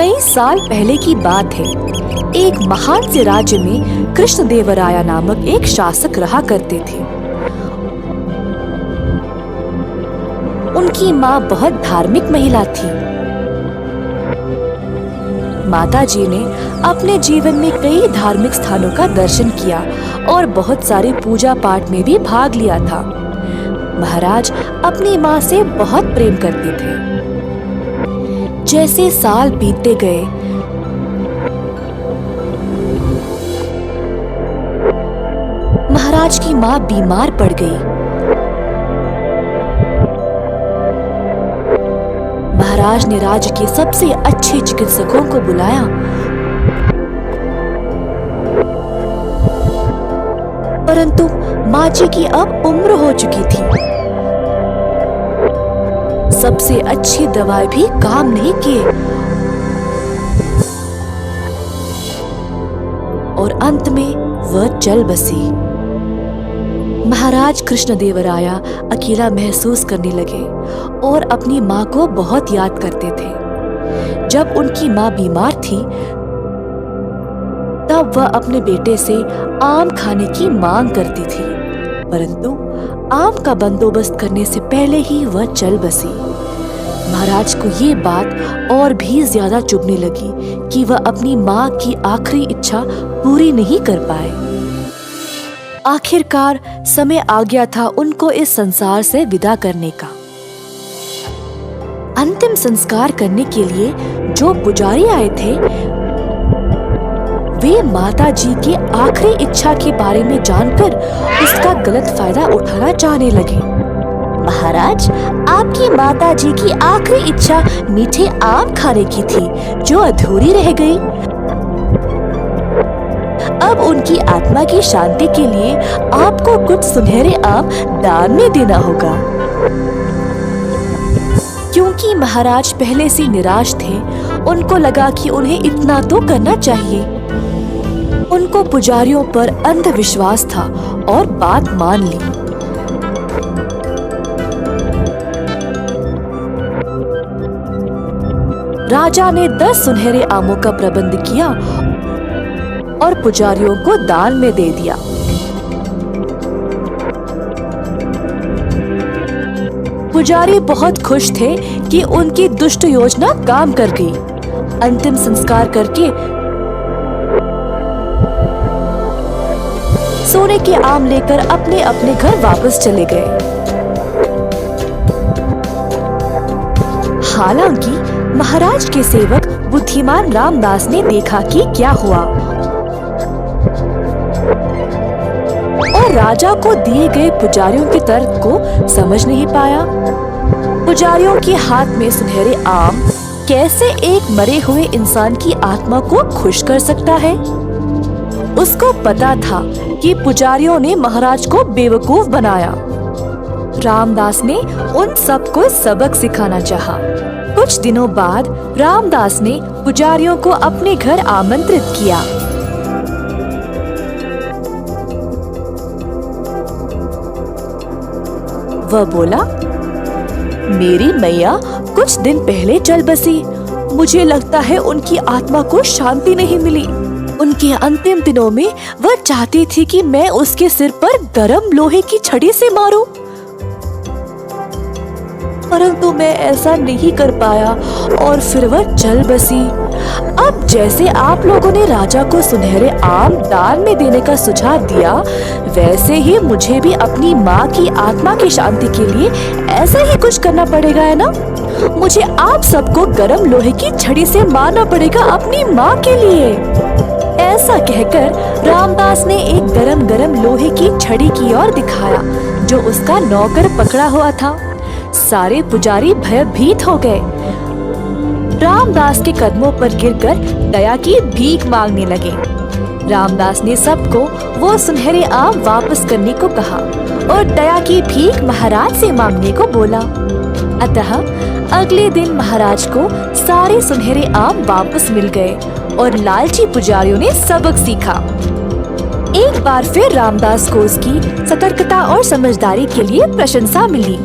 कई साल पहले की बात है। एक महान से राज्य में कृष्णदेवराय नामक एक शासक रहा करते थे। उनकी माँ बहुत धार्मिक महिला थी। माताजी ने अपने जीवन में कई धार्मिक स्थानों का दर्शन किया और बहुत सारे पूजा पाठ में भी भाग लिया था। महाराज अपनी माँ से बहुत प्रेम करते थे। जैसे साल बीतते गए, महाराज की माँ बीमार पड़ गई। महाराज ने राज्य के सबसे अच्छे चिकित्सकों को बुलाया, परंतु माँ जी की अब उम्र हो चुकी थी। सबसे अच्छी दवाई भी काम नहीं किए और अंत में वह चल बसी। महाराज कृष्णदेवराय अकेला महसूस करने लगे और अपनी माँ को बहुत याद करते थे। जब उनकी माँ बीमार थी तब वह अपने बेटे से आम खाने की मांग करती थी, परंतु आम का बंदोबस्त करने से पहले ही वह चल बसी। महाराज को ये बात और भी ज्यादा चुभने लगी कि वह अपनी माँ की आखिरी इच्छा पूरी नहीं कर पाए। आखिरकार समय आ गया था उनको इस संसार से विदा करने का। अंतिम संस्कार करने के लिए जो पुजारी आए थे, वे माता जी की आखिरी इच्छा के बारे में जानकर उसका गलत फायदा उठाना चाहने लगे। महाराज, आपकी माता जी की आखिरी इच्छा मीठे आम खाने की थी, जो अधूरी रह गई। अब उनकी आत्मा की शांति के लिए आपको कुछ सुनहरे आम दान में देना होगा। क्योंकि महाराज पहले से निराश थे, उनको लगा कि उन्हें इतना तो करना चाहिए। उनको पुजारियों पर अंधविश्वास था और बात मान ली। राजा ने 10 सुनहरे आमों का प्रबंध किया और पुजारियों को दान में दे दिया। पुजारी बहुत खुश थे कि उनकी दुष्ट योजना काम कर गई। अंतिम संस्कार करके सोने के आम लेकर अपने अपने घर वापस चले गए। हालांकि महाराज के सेवक बुद्धिमान रामदास ने देखा कि क्या हुआ और राजा को दिए गए पुजारियों के तर्क को समझ नहीं पाया। पुजारियों के हाथ में सुनहरे आम कैसे एक मरे हुए इंसान की आत्मा को खुश कर सकता है? उसको पता था कि पुजारियों ने महाराज को बेवकूफ बनाया। रामदास ने उन सबको सबक सिखाना चाहा। कुछ दिनों बाद रामदास ने पुजारियों को अपने घर आमंत्रित किया। वह बोला, मेरी मैया कुछ दिन पहले चल बसी। मुझे लगता है उनकी आत्मा को शांति नहीं मिली। उनके अंतिम दिनों में वह चाहती थी कि मैं उसके सिर पर गरम लोहे की छड़ी से मारूं, परंतु मैं ऐसा नहीं कर पाया और फिर वह चल बसी। अब जैसे आप लोगों ने राजा को सुनहरे आम दान में देने का सुझाव दिया, वैसे ही मुझे भी अपनी माँ की आत्मा की शांति के लिए ऐसा ही कुछ करना पड़ेगा, है ना? मुझे आप सबको गरम लोहे की छड़ी से मारना पड़ेगा अपनी माँ के लिए। ऐसा कहकर रामदास ने एक गरम गरम लोहे की छड़ी की ओर दिखाया, जो उसका नौकर पकड़ा हुआ था। सारे पुजारी भयभीत हो गए। रामदास के कदमों पर गिरकर दया की भीख मांगने लगे। रामदास ने सबको वो सुनहरे आम वापस करने को कहा और दया की भीख महाराज से मांगने को बोला। अतः अगले दिन महाराज को सारे सुनहरे आम वापस मिल गए और लालची पुजारियों ने सबक सीखा। एक बार फिर रामदास को उसकी सतर्कता और समझदारी के लिए प्रशंसा मिली।